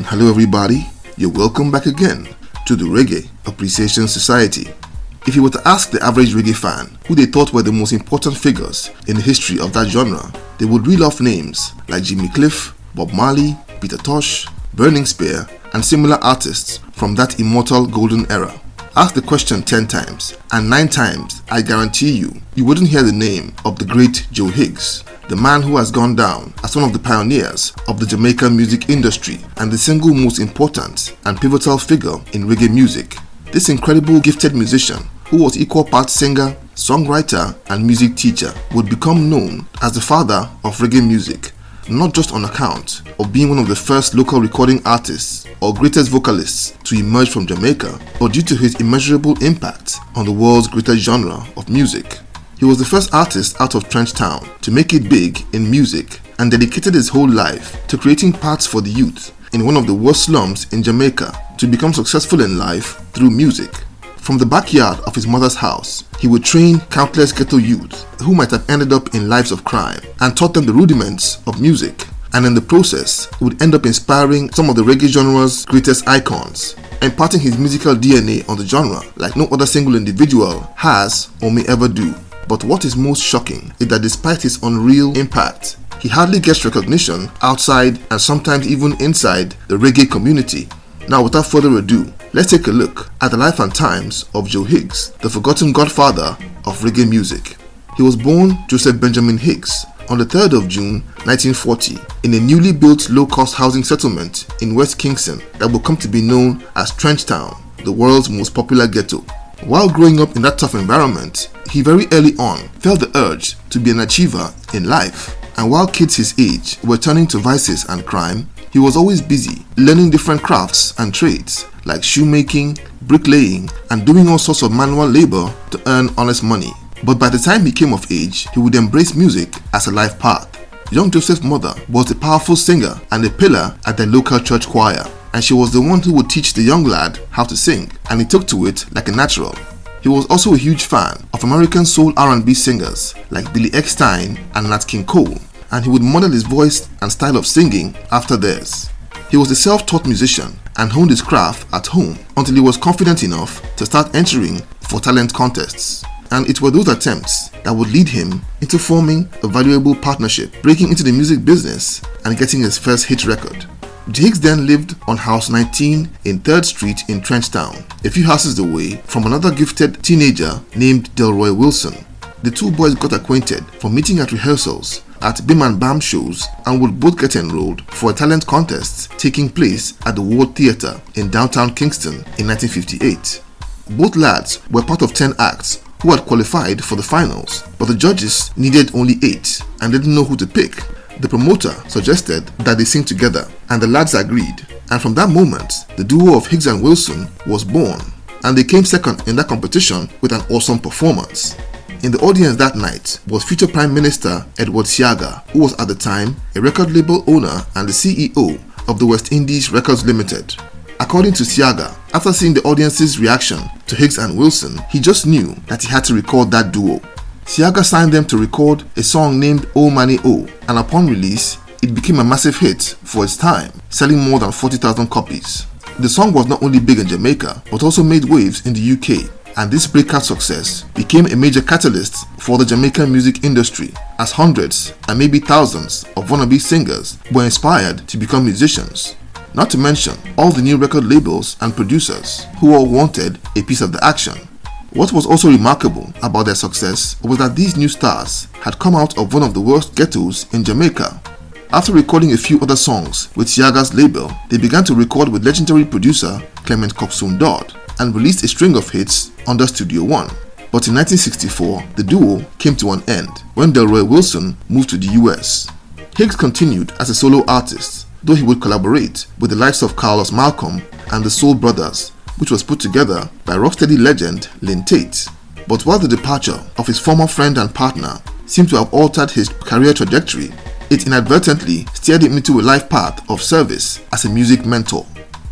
Hello everybody, you're welcome back again to the Reggae Appreciation Society. If you were to ask the average reggae fan who they thought were the most important figures in the history of that genre, they would reel off names like Jimmy Cliff, Bob Marley, Peter Tosh, Burning Spear, and similar artists from that immortal golden era. Ask the question 10 times, and 9 times, I guarantee you wouldn't hear the name of the great Joe Higgs, the man who has gone down as one of the pioneers of the Jamaican music industry and the single most important and pivotal figure in reggae music. This incredible gifted musician, who was equal parts singer, songwriter, and music teacher, would become known as the father of reggae music, not just on account of being one of the first local recording artists or greatest vocalists to emerge from Jamaica, but due to his immeasurable impact on the world's greatest genre of music. He was the first artist out of Trenchtown to make it big in music and dedicated his whole life to creating paths for the youth in one of the worst slums in Jamaica to become successful in life through music. From the backyard of his mother's house, he would train countless ghetto youths who might have ended up in lives of crime and taught them the rudiments of music, and in the process would end up inspiring some of the reggae genre's greatest icons, imparting his musical DNA on the genre like no other single individual has or may ever do. But what is most shocking is that despite his unreal impact, he hardly gets recognition outside and sometimes even inside the reggae community. Now, without further ado, let's take a look at the life and times of Joe Higgs, the forgotten godfather of reggae music. He was born Joseph Benjamin Higgs on the 3rd of June 1940 in a newly built low-cost housing settlement in West Kingston that will come to be known as Trenchtown, the world's most popular ghetto. While growing up in that tough environment, he very early on felt the urge to be an achiever in life. And while kids his age were turning to vices and crime, he was always busy learning different crafts and trades like shoemaking, bricklaying, and doing all sorts of manual labor to earn honest money. But by the time he came of age, he would embrace music as a life path. Young Joseph's mother was a powerful singer and a pillar at the local church choir, and she was the one who would teach the young lad how to sing, and he took to it like a natural. He was also a huge fan of American soul R&B singers like Billy Eckstine and Nat King Cole, and he would model his voice and style of singing after theirs. He was a self-taught musician and honed his craft at home until he was confident enough to start entering for talent contests. And it were those attempts that would lead him into forming a valuable partnership, breaking into the music business and getting his first hit record. Higgs then lived on House 19 in 3rd Street in Trenchtown, a few houses away from another gifted teenager named Delroy Wilson. The two boys got acquainted from meeting at rehearsals, at Bim and Bam shows, and would both get enrolled for a talent contest taking place at the Ward Theatre in downtown Kingston in 1958. Both lads were part of 10 acts who had qualified for the finals, but the judges needed only 8 and didn't know who to pick. The promoter suggested that they sing together, and the lads agreed, and from that moment, the duo of Higgs and Wilson was born, and they came second in that competition with an awesome performance. In the audience that night was future Prime Minister Edward Seaga, who was at the time a record label owner and the CEO of the West Indies Records Limited. According to Seaga, after seeing the audience's reaction to Higgs and Wilson, he just knew that he had to record that duo. Seaga signed them to record a song named Oh Mani Oh, and upon release, it became a massive hit for its time, selling more than 40,000 copies. The song was not only big in Jamaica, but also made waves in the UK, and this breakout success became a major catalyst for the Jamaican music industry, as hundreds and maybe thousands of wannabe singers were inspired to become musicians. Not to mention all the new record labels and producers who all wanted a piece of the action. What was also remarkable about their success was that these new stars had come out of one of the worst ghettos in Jamaica. After recording a few other songs with Seaga's label, they began to record with legendary producer Clement Coxsone Dodd and released a string of hits under Studio One. But in 1964, the duo came to an end when Delroy Wilson moved to the US. Higgs continued as a solo artist, though he would collaborate with the likes of Carlos Malcolm and the Soul Brothers, which was put together by rocksteady legend Lynn Tate. But while the departure of his former friend and partner seemed to have altered his career trajectory, it inadvertently steered him into a life path of service as a music mentor.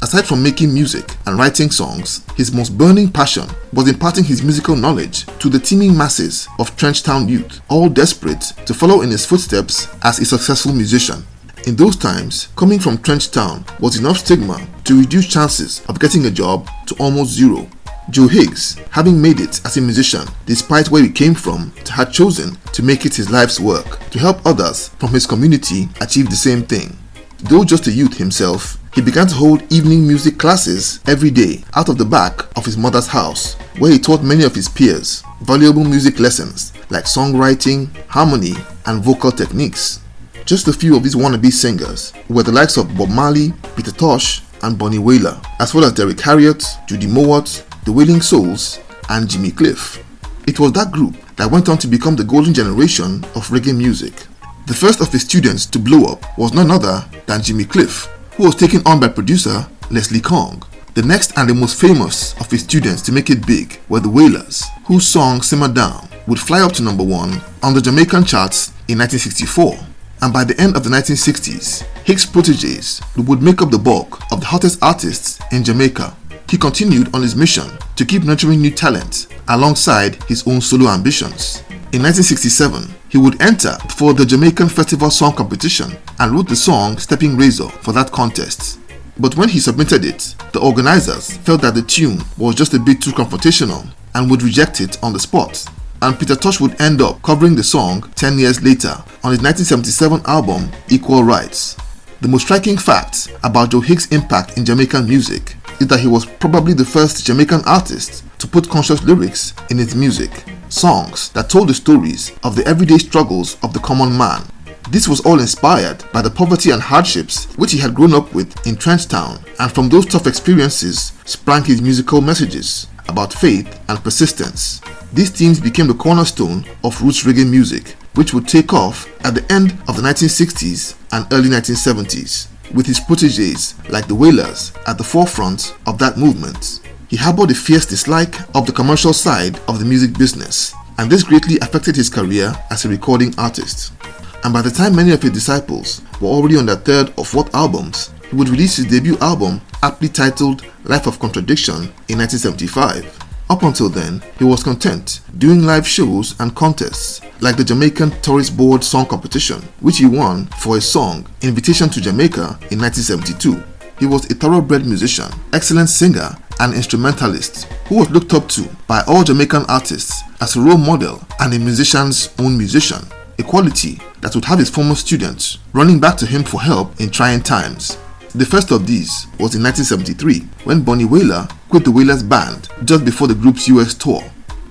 Aside from making music and writing songs, his most burning passion was imparting his musical knowledge to the teeming masses of Trenchtown youth, all desperate to follow in his footsteps as a successful musician. In those times, coming from Trenchtown was enough stigma to reduce chances of getting a job to almost zero. Joe Higgs, having made it as a musician despite where he came from, had chosen to make it his life's work to help others from his community achieve the same thing. Though just a youth himself, he began to hold evening music classes every day out of the back of his mother's house, where he taught many of his peers valuable music lessons like songwriting, harmony, and vocal techniques. Just a few of these wannabe singers were the likes of Bob Marley, Tosh, and Wailer, as well as Derrick Harriott, Judy Mowat, the Wailing Souls, and Jimmy Cliff. It was that group that went on to become the golden generation of reggae music. The first of his students to blow up was none other than Jimmy Cliff, who was taken on by producer Leslie Kong. The next and the most famous of his students to make it big were the Wailers, whose song Simmer Down would fly up to number 1 on the Jamaican charts in 1964. And by the end of the 1960s, Higgs' proteges would make up the bulk of the hottest artists in Jamaica. He continued on his mission to keep nurturing new talent alongside his own solo ambitions. In 1967, he would enter for the Jamaican Festival Song Competition and wrote the song Stepping Razor for that contest. But when he submitted it, the organizers felt that the tune was just a bit too confrontational and would reject it on the spot. And Tosh would end up covering the song 10 years later on his 1977 album Equal Rights. The most striking fact about Joe Higgs' impact in Jamaican music is that he was probably the first Jamaican artist to put conscious lyrics in his music, songs that told the stories of the everyday struggles of the common man. This was all inspired by the poverty and hardships which he had grown up with in Trenchtown, and from those tough experiences sprang his musical messages about faith and persistence. These themes became the cornerstone of roots reggae music, which would take off at the end of the 1960s and early 1970s, with his proteges like the Wailers at the forefront of that movement. He harbored a fierce dislike of the commercial side of the music business, and this greatly affected his career as a recording artist. And by the time many of his disciples were already on their third or fourth albums, he would release his debut album aptly titled Life of Contradiction in 1975. Up until then, he was content doing live shows and contests like the Jamaican Tourist Board Song Competition, which he won for his song Invitation to Jamaica in 1972. He was a thoroughbred musician, excellent singer, and instrumentalist who was looked up to by all Jamaican artists as a role model and a musician's own musician, a quality that would have his former students running back to him for help in trying times. The first of these was in 1973 when Wailer quit the Wailers band just before the group's US tour.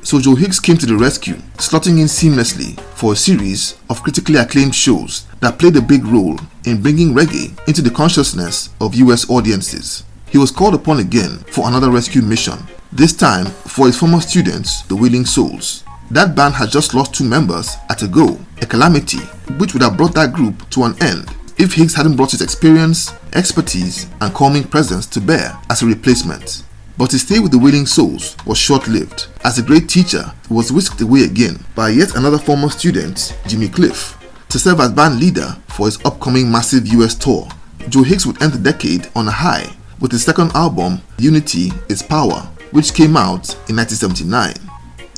So Joe Higgs came to the rescue, slotting in seamlessly for a series of critically acclaimed shows that played a big role in bringing reggae into the consciousness of US audiences. He was called upon again for another rescue mission, this time for his former students, the Wailing Souls. That band had just lost 2 members at a go, a calamity which would have brought that group to an end if Higgs hadn't brought his experience, expertise, and calming presence to bear as a replacement. But his stay with the Wailing Souls was short-lived, as a great teacher was whisked away again by yet another former student, Jimmy Cliff, to serve as band leader for his upcoming massive US tour. Joe Higgs would end the decade on a high with his second album, Unity is Power, which came out in 1979.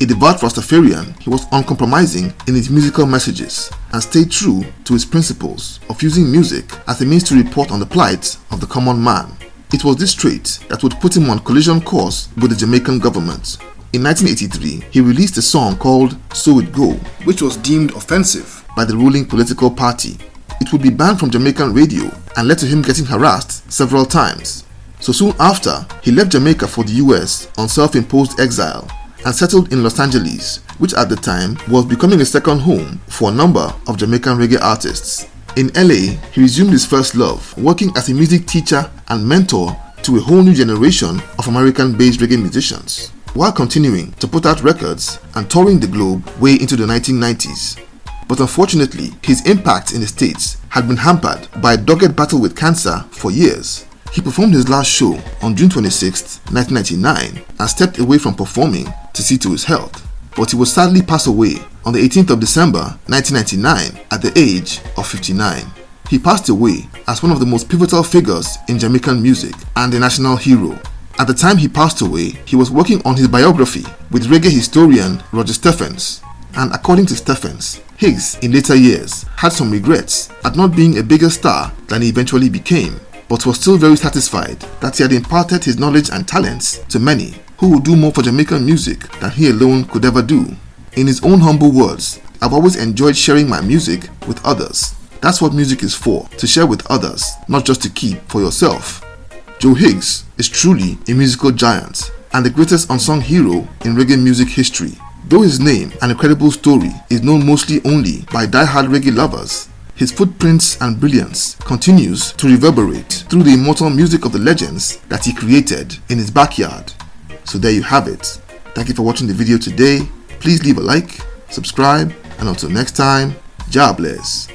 A devout Rastafarian, he was uncompromising in his musical messages and stayed true to his principles of using music as a means to report on the plight of the common man. It was this trait that would put him on collision course with the Jamaican government. In 1983, he released a song called So It Go, which was deemed offensive by the ruling political party. It would be banned from Jamaican radio and led to him getting harassed several times. So soon after, he left Jamaica for the US on self-imposed exile and settled in Los Angeles, which at the time was becoming a second home for a number of Jamaican reggae artists. In LA, he resumed his first love, working as a music teacher and mentor to a whole new generation of American-based reggae musicians, while continuing to put out records and touring the globe way into the 1990s. But unfortunately, his impact in the States had been hampered by a dogged battle with cancer for years. He performed his last show on June 26, 1999 and stepped away from performing to see to his health. But he would sadly pass away on the 18th of December 1999 at the age of 59. He passed away as one of the most pivotal figures in Jamaican music and a national hero. At the time he passed away, he was working on his biography with reggae historian Roger Stephens, and according to Stephens, Higgs in later years had some regrets at not being a bigger star than he eventually became, but was still very satisfied that he had imparted his knowledge and talents to many who would do more for Jamaican music than he alone could ever do. In his own humble words, "I've always enjoyed sharing my music with others. That's what music is for, to share with others, not just to keep for yourself." Joe Higgs is truly a musical giant and the greatest unsung hero in reggae music history. Though his name and incredible story is known mostly only by die-hard reggae lovers, his footprints and brilliance continues to reverberate through the immortal music of the legends that he created in his backyard. So there you have it. Thank you for watching the video today. Please leave a like, subscribe, and until next time, Jah bless.